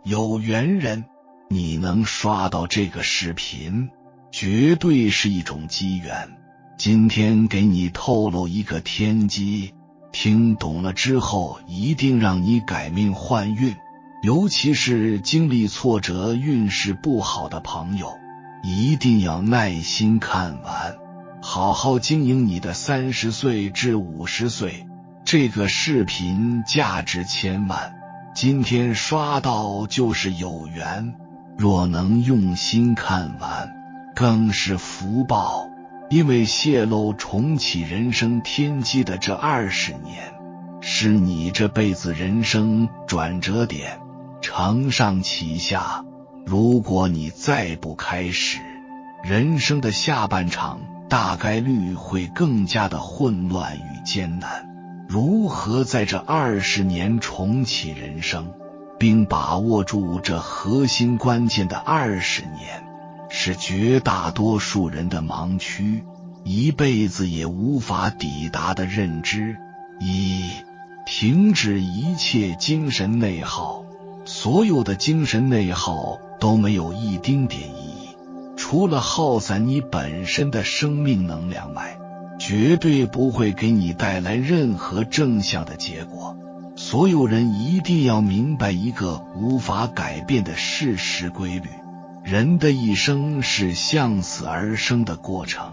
有缘人，你能刷到这个视频，绝对是一种机缘。今天给你透露一个天机，听懂了之后一定让你改命换运，尤其是经历挫折运势不好的朋友，一定要耐心看完，好好经营你的30岁至50岁。这个视频价值千万，今天刷到就是有缘，若能用心看完，更是福报。因为泄露重启人生天机的这20年，是你这辈子人生转折点，承上启下。如果你再不开始，人生的下半场大概率会更加的混乱与艰难。如何在这20年重启人生，并把握住这核心关键的20年，是绝大多数人的盲区，一辈子也无法抵达的认知。一、停止一切精神内耗。所有的精神内耗都没有一丁点意义，除了耗散你本身的生命能量外，绝对不会给你带来任何正向的结果。所有人一定要明白一个无法改变的事实规律，人的一生是向死而生的过程，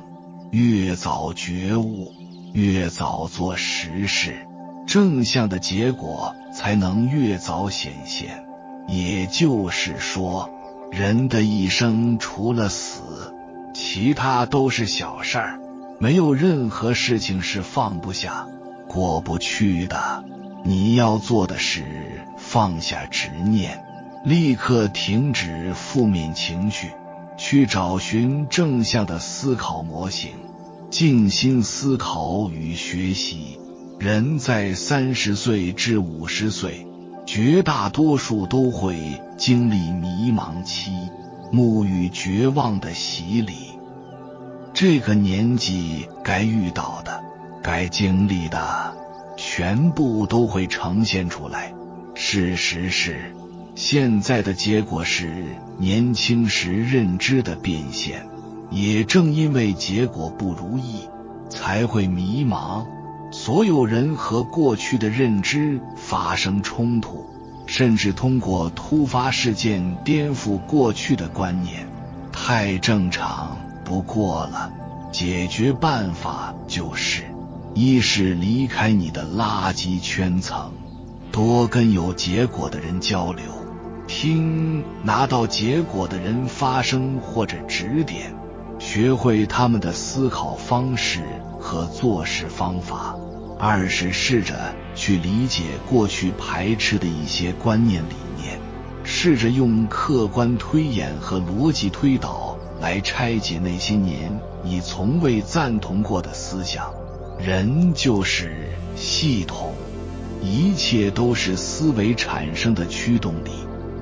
越早觉悟，越早做实事，正向的结果才能越早显现。也就是说，人的一生除了死，其他都是小事儿，没有任何事情是放不下、过不去的。你要做的是放下执念，立刻停止负面情绪，去找寻正向的思考模型，静心思考与学习。人在30岁至50岁，绝大多数都会经历迷茫期、沐浴绝望的洗礼。这个年纪该遇到的、该经历的，全部都会呈现出来。事实是，现在的结果是年轻时认知的变现，也正因为结果不如意，才会迷茫。所有人和过去的认知发生冲突，甚至通过突发事件颠覆过去的观念，太正常不过了。解决办法就是：一是离开你的垃圾圈层，多跟有结果的人交流，听拿到结果的人发声或者指点，学会他们的思考方式和做事方法。二是试着去理解过去排斥的一些观念理念，试着用客观推演和逻辑推导来拆解那些年你从未赞同过的思想。人就是系统，一切都是思维产生的驱动力。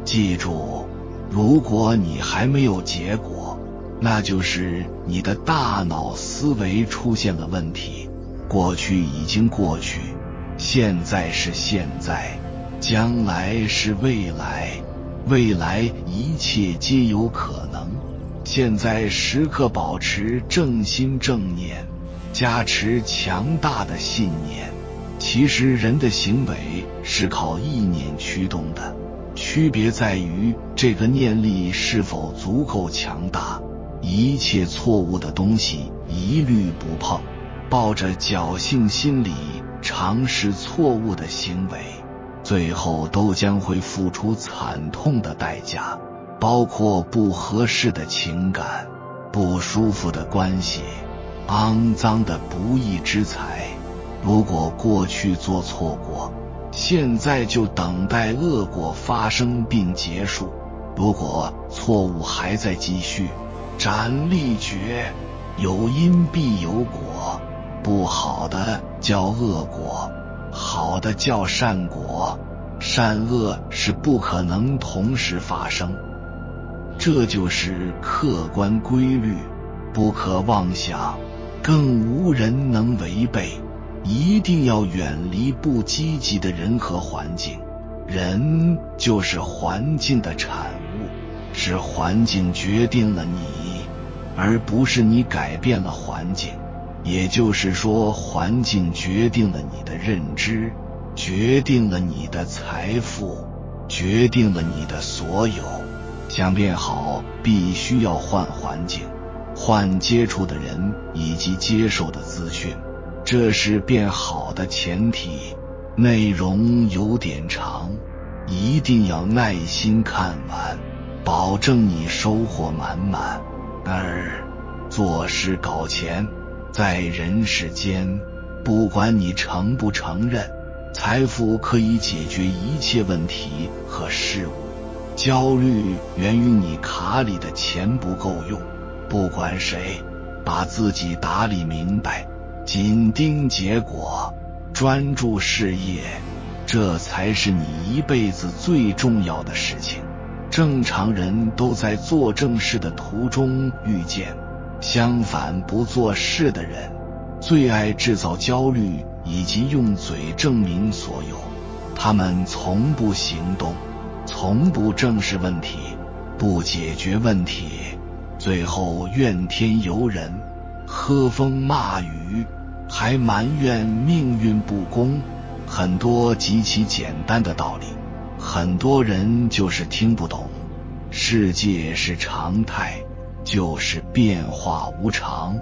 记住，如果你还没有结果，那就是你的大脑思维出现了问题。过去已经过去，现在是现在，将来是未来，未来一切皆有可能。现在时刻保持正心正念，加持强大的信念。其实人的行为是靠意念驱动的，区别在于这个念力是否足够强大。一切错误的东西一律不碰，抱着侥幸心理尝试错误的行为，最后都将会付出惨痛的代价，包括不合适的情感、不舒服的关系、肮脏的不义之财。如果过去做错过，现在就等待恶果发生并结束。如果错误还在继续，斩立决，有因必有果，不好的叫恶果，好的叫善果，善恶是不可能同时发生。这就是客观规律，不可妄想，更无人能违背。一定要远离不积极的人和环境，人就是环境的产物，是环境决定了你，而不是你改变了环境。也就是说，环境决定了你的认知，决定了你的财富，决定了你的所有。想变好，必须要换环境，换接触的人以及接受的资讯，这是变好的前提。内容有点长，一定要耐心看完，保证你收获满满。做事搞钱，在人世间，不管你承不承认，财富可以解决一切问题和事物。焦虑源于你卡里的钱不够用。不管谁，把自己打理明白，紧盯结果，专注事业，这才是你一辈子最重要的事情。正常人都在做正事的途中遇见，相反不做事的人最爱制造焦虑以及用嘴证明所有。他们从不行动，从不正视问题，不解决问题，最后怨天尤人，喝风骂雨，还埋怨命运不公。很多极其简单的道理，很多人就是听不懂。世界是常态，就是变化无常。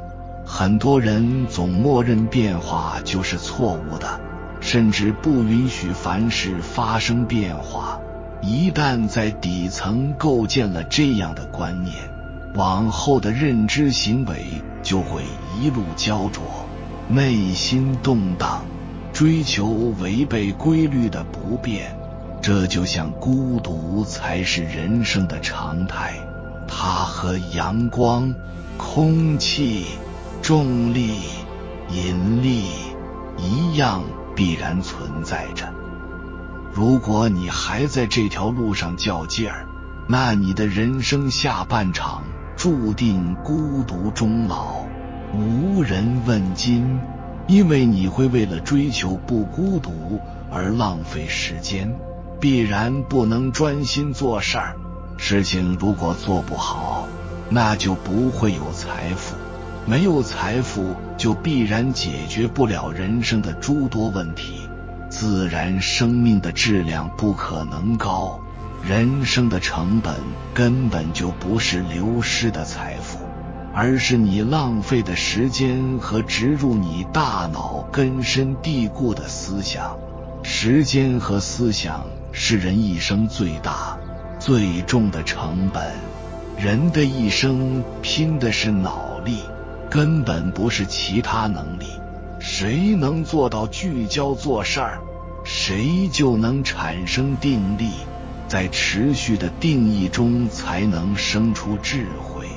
很多人总默认变化就是错误的，甚至不允许凡事发生变化。一旦在底层构建了这样的观念，往后的认知行为就会一路焦灼，内心动荡，追求违背规律的不变。这就像孤独才是人生的常态，它和阳光、空气、重力、引力一样必然存在着。如果你还在这条路上较劲儿，那你的人生下半场注定孤独终老，无人问津，因为你会为了追求不孤独而浪费时间，必然不能专心做事儿。事情如果做不好，那就不会有财富，没有财富就必然解决不了人生的诸多问题，自然生命的质量不可能高，人生的成本根本就不是流失的财富，而是你浪费的时间和植入你大脑根深蒂固的思想。时间和思想是人一生最大最重的成本。人的一生拼的是脑力，根本不是其他能力。谁能做到聚焦做事儿，谁就能产生定力，在持续的定义中才能生出智慧，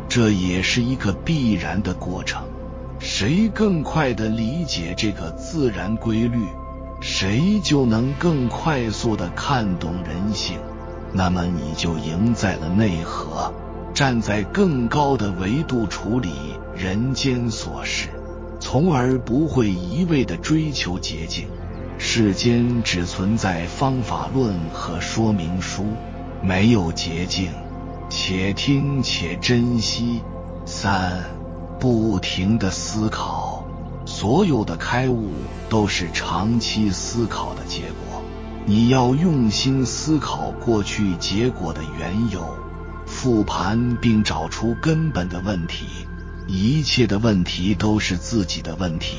这也是一个必然的过程。谁更快地理解这个自然规律，谁就能更快速地看懂人性，那么你就赢在了内核，站在更高的维度处理人间琐事，从而不会一味地追求捷径。世间只存在方法论和说明书，没有捷径。且听且珍惜。不停地思考，所有的开悟都是长期思考的结果。你要用心思考过去结果的缘由，复盘并找出根本的问题。一切的问题都是自己的问题，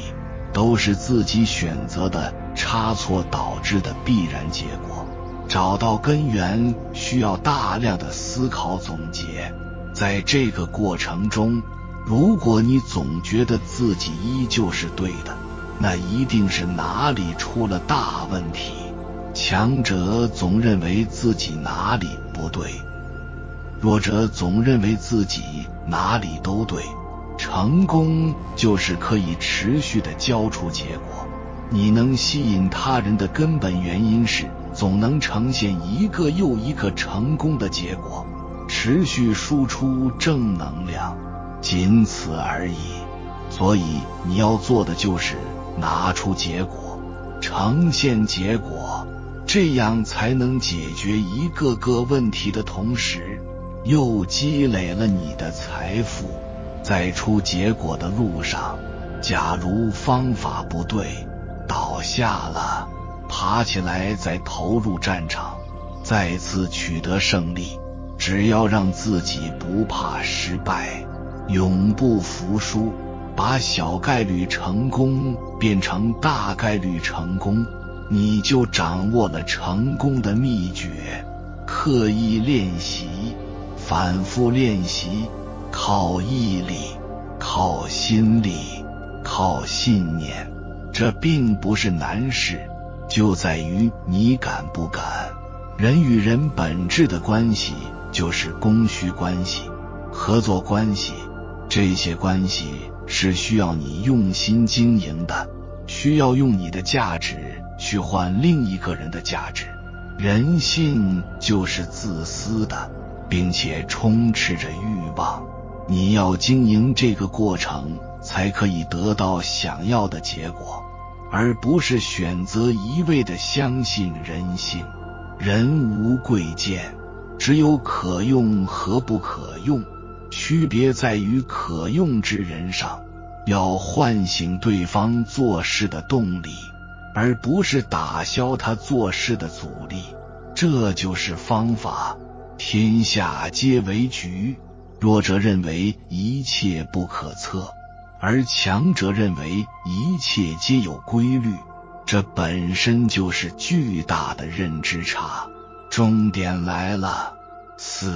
都是自己选择的差错导致的必然结果。找到根源需要大量的思考总结，在这个过程中，如果你总觉得自己依旧是对的，那一定是哪里出了大问题。强者总认为自己哪里不对，弱者总认为自己哪里都对。成功就是可以持续地交出结果。你能吸引他人的根本原因是总能呈现一个又一个成功的结果，持续输出正能量，仅此而已。所以你要做的就是拿出结果，呈现结果，这样才能解决一个个问题的同时，又积累了你的财富。在出结果的路上，假如方法不对，倒下了，爬起来再投入战场，再次取得胜利。只要让自己不怕失败，永不服输，把小概率成功变成大概率成功，你就掌握了成功的秘诀。刻意练习，反复练习，靠毅力，靠心力，靠信念，这并不是难事，就在于你敢不敢。人与人本质的关系就是供需关系、合作关系，这些关系是需要你用心经营的，需要用你的价值去换另一个人的价值。人性就是自私的，并且充斥着欲望，你要经营这个过程，才可以得到想要的结果，而不是选择一味地相信人性。人无贵贱，只有可用和不可用，区别在于可用之人上，要唤醒对方做事的动力，而不是打消他做事的阻力。这就是方法。天下皆为局，弱者认为一切不可测，而强者认为一切皆有规律，这本身就是巨大的认知差。重点来了，4.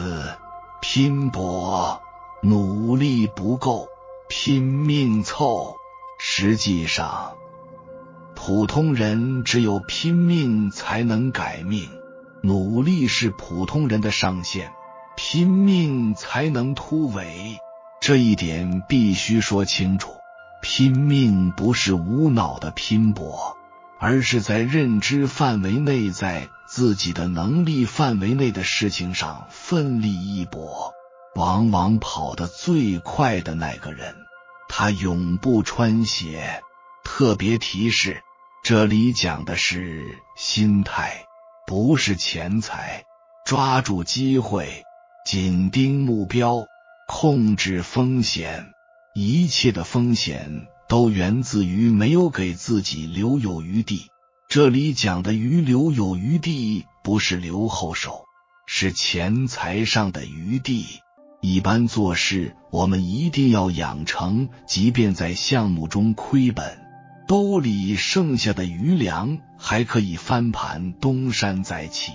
拼搏。努力不够，拼命凑。实际上，普通人只有拼命才能改命，努力是普通人的上限，拼命才能突围。这一点必须说清楚，拼命不是无脑的拼搏，而是在认知范围内，在自己的能力范围内的事情上奋力一搏。往往跑得最快的那个人，他永不穿鞋。特别提示，这里讲的是心态，不是钱财。抓住机会，紧盯目标，控制风险。一切的风险都源自于没有给自己留有余地。这里讲的余留有余地，不是留后手，是钱财上的余地。一般做事，我们一定要养成，即便在项目中亏本，兜里剩下的余粮还可以翻盘，东山再起。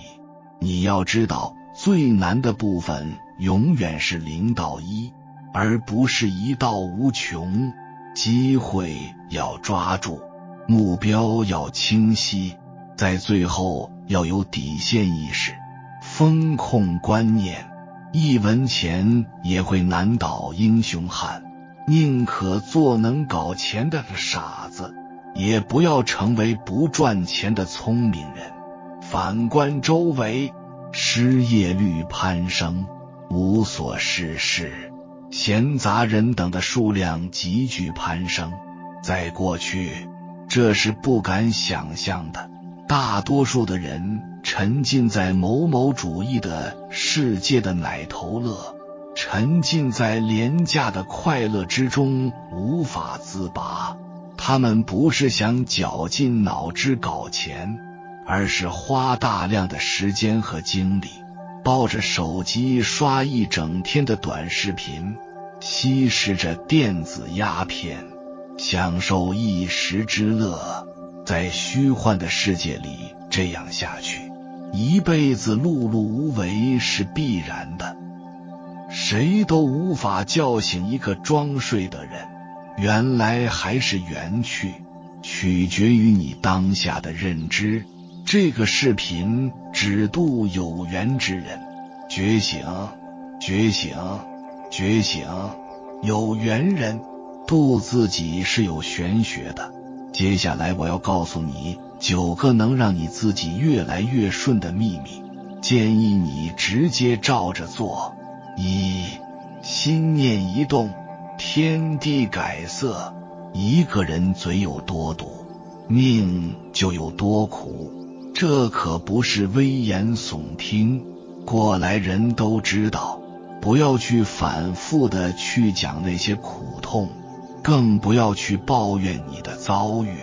你要知道，最难的部分永远是0到1，而不是1到无穷。机会要抓住，目标要清晰，在最后要有底线意识、风控观念。一文钱也会难倒英雄汉，宁可做能搞钱的傻子，也不要成为不赚钱的聪明人。反观周围，失业率攀升，无所事事，闲杂人等的数量急剧攀升。在过去，这是不敢想象的。大多数的人沉浸在某某主义的世界的奶头乐，沉浸在廉价的快乐之中，无法自拔。他们不是想绞尽脑汁搞钱，而是花大量的时间和精力，抱着手机刷一整天的短视频，吸食着电子鸦片，享受一时之乐。在虚幻的世界里，这样下去，一辈子碌碌无为是必然的。谁都无法叫醒一个装睡的人，缘来还是缘去，取决于你当下的认知。这个视频只度有缘之人。觉醒，觉醒，觉醒。有缘人度自己是有玄学的。接下来我要告诉你9个能让你自己越来越顺的秘密，建议你直接照着做。1. 心念一动，天地改色。一个人嘴有多毒，命就有多苦。这可不是危言耸听，过来人都知道。不要去反复的去讲那些苦痛，更不要去抱怨你的遭遇。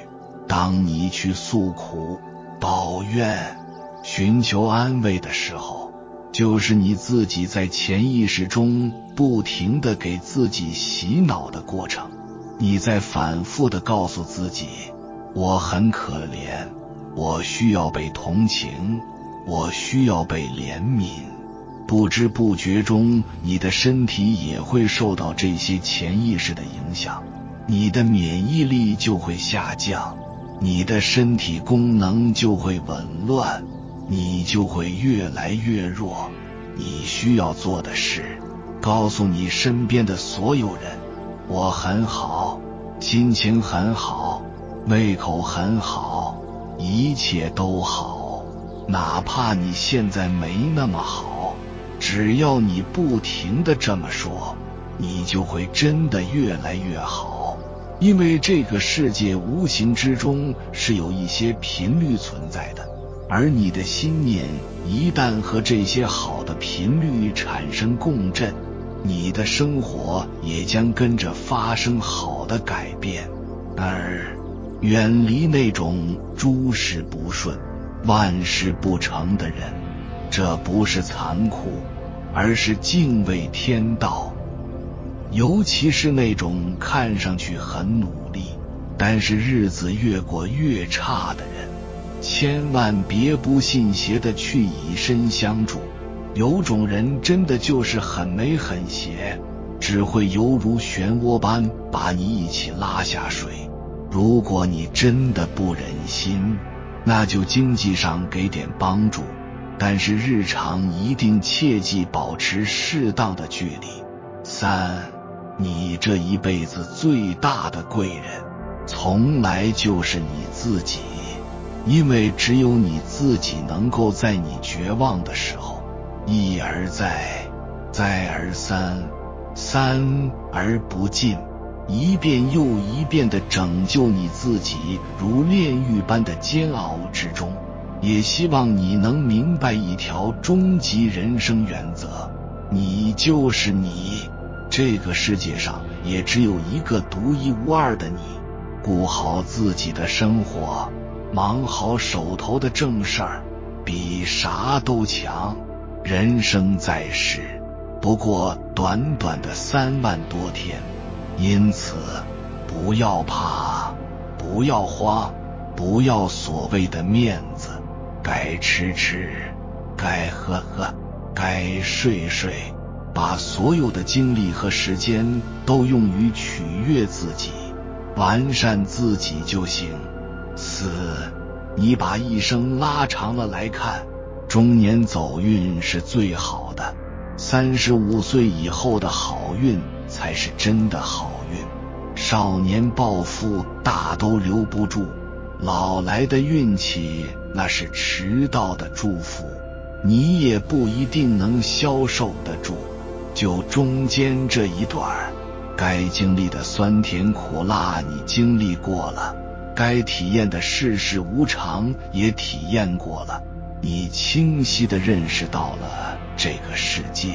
当你去诉苦、抱怨、寻求安慰的时候，就是你自己在潜意识中不停地给自己洗脑的过程。你在反复地告诉自己，我很可怜，我需要被同情，我需要被怜悯。不知不觉中，你的身体也会受到这些潜意识的影响，你的免疫力就会下降，你的身体功能就会紊乱，你就会越来越弱。你需要做的是，告诉你身边的所有人，我很好，心情很好，胃口很好，一切都好，哪怕你现在没那么好，只要你不停地这么说，你就会真的越来越好。因为这个世界无形之中是有一些频率存在的，而你的心念一旦和这些好的频率产生共振，你的生活也将跟着发生好的改变。而远离那种诸事不顺、万事不成的人，这不是残酷，而是敬畏天道。尤其是那种看上去很努力，但是日子越过越差的人，千万别不信邪的去以身相助。有种人真的就是很没很邪，只会犹如漩涡般把你一起拉下水。如果你真的不忍心，那就经济上给点帮助，但是日常一定切记保持适当的距离。3，你这一辈子最大的贵人，从来就是你自己，因为只有你自己能够在你绝望的时候，一而再，再而三，三而不尽，一遍又一遍地拯救你自己，如炼狱般的煎熬之中。也希望你能明白一条终极人生原则，你就是你，这个世界上也只有一个独一无二的你。顾好自己的生活，忙好手头的正事儿，比啥都强。人生在世，不过短短的3万多天，因此不要怕，不要慌，不要所谓的面子，该吃吃，该喝喝，该睡睡，把所有的精力和时间都用于取悦自己，完善自己就行。4，你把一生拉长了来看，中年走运是最好的，35岁以后的好运才是真的好运。少年暴富大都留不住，老来的运气那是迟到的祝福，你也不一定能消受得住。就中间这一段，该经历的酸甜苦辣你经历过了，该体验的世事无常也体验过了，你清晰地认识到了这个世界，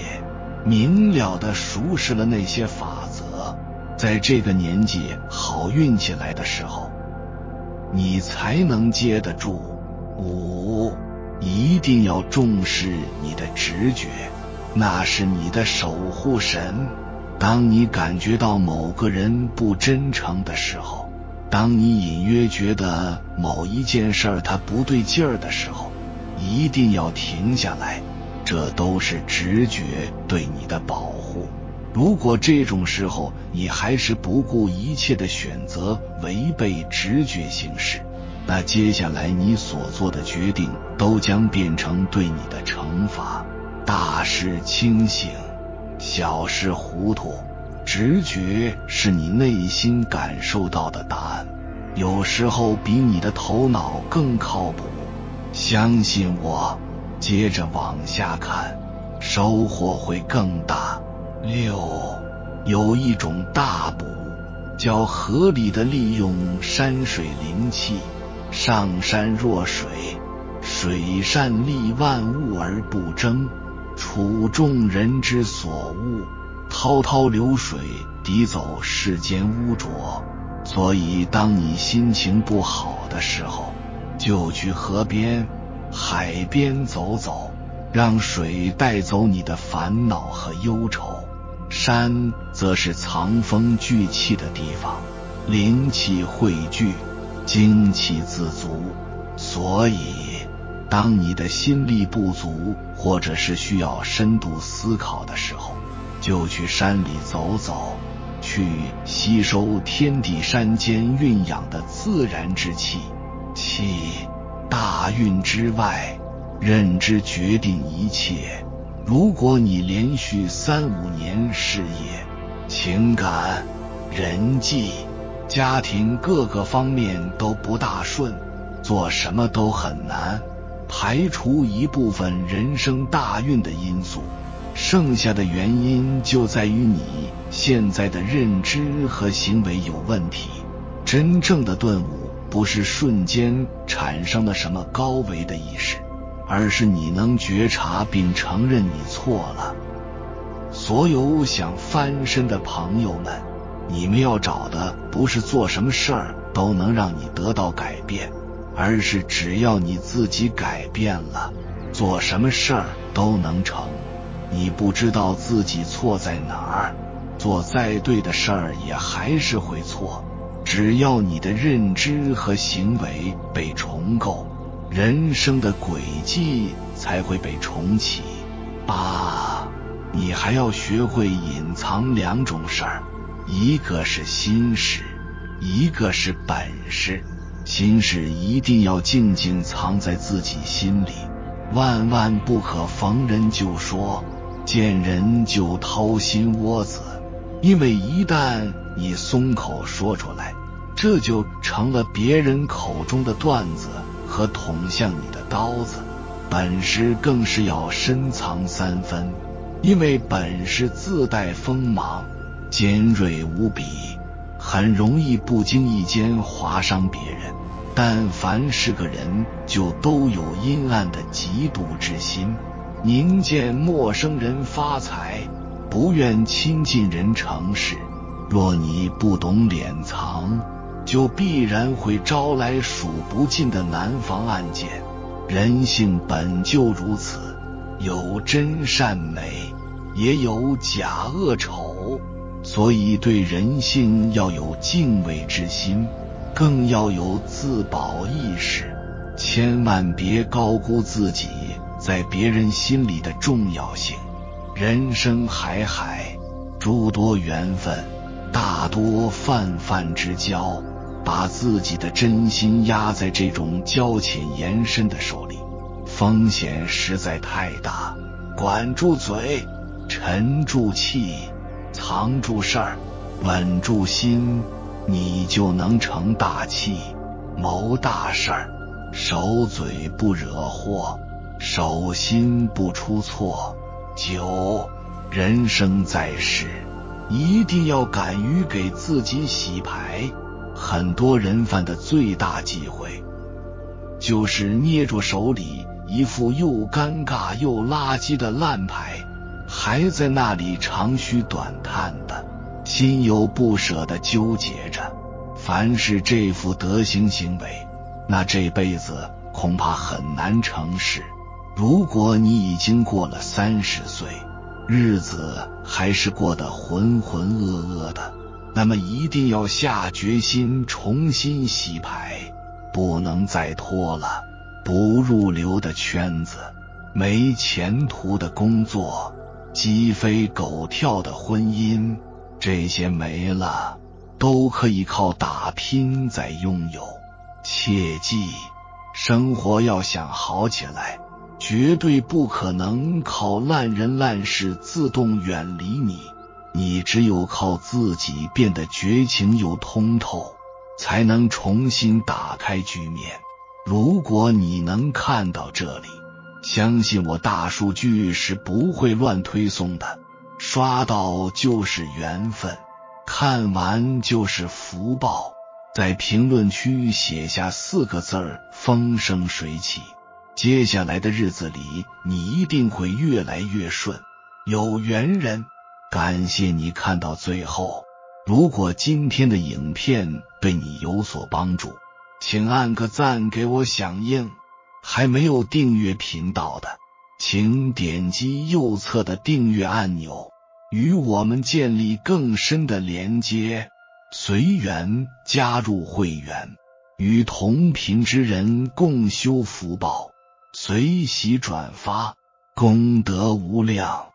明了地熟识了那些法则。在这个年纪好运气来的时候，你才能接得住。5，一定要重视你的直觉，那是你的守护神。当你感觉到某个人不真诚的时候，当你隐约觉得某一件事它不对劲儿的时候，一定要停下来，这都是直觉对你的保护。如果这种时候你还是不顾一切的选择违背直觉行事，那接下来你所做的决定都将变成对你的惩罚。大事清醒，小事糊涂，直觉是你内心感受到的答案，有时候比你的头脑更靠谱。相信我，接着往下看，收获会更大。6，有一种大补，叫合理的利用山水灵气。上善若水，水善利万物而不争，处众人之所恶，滔滔流水涤走世间污浊。所以当你心情不好的时候，就去河边、海边走走，让水带走你的烦恼和忧愁。山则是藏风聚气的地方，灵气汇聚，精气自足。所以当你的心力不足，或者是需要深度思考的时候，就去山里走走，去吸收天地山间蕴养的自然之气。气大运之外，认知决定一切。如果你连续3-5年事业、情感、人际、家庭各个方面都不大顺，做什么都很难，排除一部分人生大运的因素，剩下的原因就在于你现在的认知和行为有问题。真正的顿悟不是瞬间产生了什么高维的意识，而是你能觉察并承认你错了。所有想翻身的朋友们，你们要找的不是做什么事儿都能让你得到改变，而是只要你自己改变了，做什么事儿都能成。你不知道自己错在哪儿，做再对的事儿也还是会错。只要你的认知和行为被重构，人生的轨迹才会被重启。你还要学会隐藏2种事儿，一个是心事，一个是本事。心事一定要静静藏在自己心里，万万不可逢人就说，见人就掏心窝子。因为一旦你松口说出来，这就成了别人口中的段子和捅向你的刀子。本事更是要深藏3分，因为本事自带锋芒，尖锐无比，很容易不经意间划伤别人。但凡是个人，就都有阴暗的嫉妒之心，宁见陌生人发财，不愿亲近人成事。若你不懂敛藏，就必然会招来数不尽的难防案件。人性本就如此，有真善美，也有假恶丑，所以对人性要有敬畏之心，更要有自保意识。千万别高估自己在别人心里的重要性。人生海海，诸多缘分，大多泛泛之交，把自己的真心压在这种交浅言深的手里，风险实在太大。管住嘴，沉住气，藏住事儿，稳住心，你就能成大器，谋大事儿。守嘴不惹祸，守心不出错。人生在世，一定要敢于给自己洗牌。很多人犯的最大忌讳，就是捏着手里一副又尴尬又垃圾的烂牌，还在那里长吁短叹的，心有不舍地纠结着。凡是这副德行行为，那这辈子恐怕很难成事。如果你已经过了30岁，日子还是过得浑浑噩噩的，那么一定要下决心重新洗牌，不能再拖了。不入流的圈子，没前途的工作，鸡飞狗跳的婚姻，这些没了，都可以靠打拼再拥有。切记，生活要想好起来，绝对不可能靠烂人烂事自动远离你。你只有靠自己变得绝情又通透，才能重新打开局面。如果你能看到这里，相信我，大数据是不会乱推送的。刷到就是缘分，看完就是福报。在评论区写下4个字儿：风生水起。接下来的日子里，你一定会越来越顺。有缘人，感谢你看到最后。如果今天的影片对你有所帮助，请按个赞给我响应。还没有订阅频道的，请点击右侧的订阅按钮，与我们建立更深的连接。随缘加入会员，与同频之人共修福报，随喜转发，功德无量。